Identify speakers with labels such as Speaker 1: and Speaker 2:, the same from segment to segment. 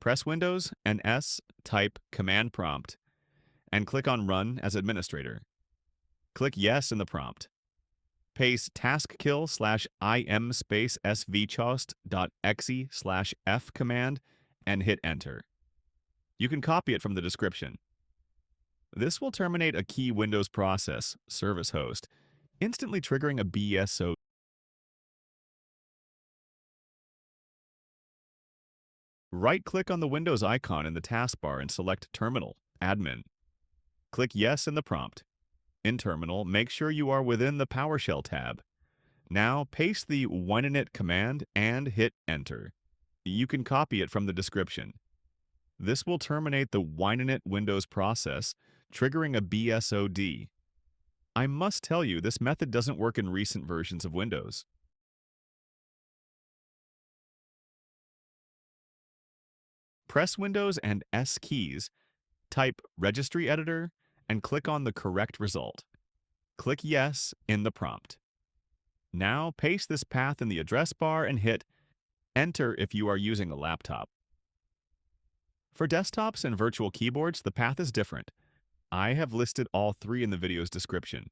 Speaker 1: Press Windows and S, type Command Prompt, and click on Run as Administrator. Click Yes in the prompt. Paste TASKKILL/im svchost.exe/f command and hit Enter. You can copy it from the description. This will terminate a key Windows process, service host, instantly triggering a BSOD. Right-click on the Windows icon in the taskbar and select Terminal, Admin. Click Yes in the prompt. In Terminal, make sure you are within the PowerShell tab. Now, paste the wininit command and hit Enter. You can copy it from the description. This will terminate the wininit Windows process, triggering a BSOD. I must tell you, this method doesn't work in recent versions of Windows. Press Windows and S keys, type Registry Editor, and click on the correct result. Click Yes in the prompt. Now paste this path in the address bar and hit Enter if you are using a laptop. For desktops and virtual keyboards, the path is different. I have listed all three in the video's description.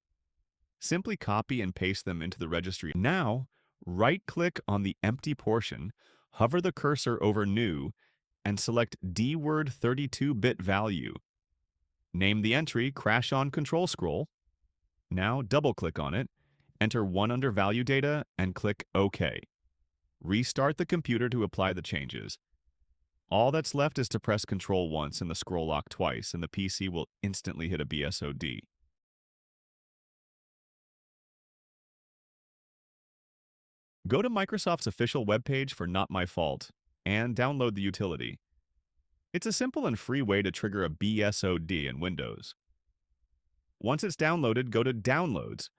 Speaker 1: Simply copy and paste them into the registry. Now, right-click on the empty portion, hover the cursor over New, and select DWORD 32-bit value. Name the entry Crash on Control Scroll. Now double-click on it, enter 1 under Value Data, and click OK. Restart the computer to apply the changes. All that's left is to press Ctrl once and the scroll lock twice, and the PC will instantly hit a BSOD. Go to Microsoft's official webpage for NotMyFault and download the utility. It's a simple and free way to trigger a BSOD in Windows. Once it's downloaded, go to Downloads.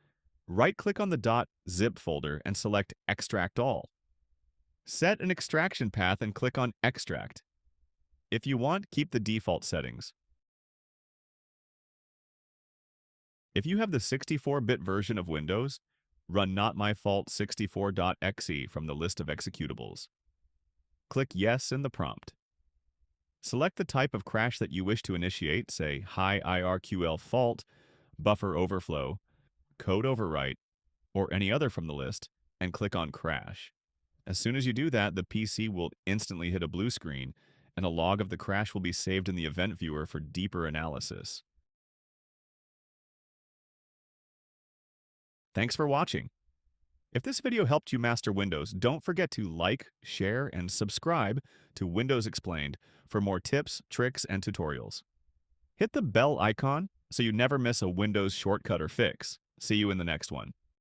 Speaker 1: Right-click on the .zip folder and select Extract All. Set an extraction path and click on Extract. If you want, keep the default settings. If you have the 64-bit version of Windows, run NotMyFault 64.exe from the list of executables. Click Yes in the prompt. Select the type of crash that you wish to initiate, say high IRQL fault, buffer overflow, code overwrite, or any other from the list, and click on Crash. As soon as you do that, the PC will instantly hit a blue screen, and a log of the crash will be saved in the event viewer for deeper analysis. Thanks for watching. If this video helped you master Windows, don't forget to like, share, and subscribe to Windows Explained for more tips, tricks, and tutorials. Hit the bell icon so you never miss a Windows shortcut or fix. See you in the next one.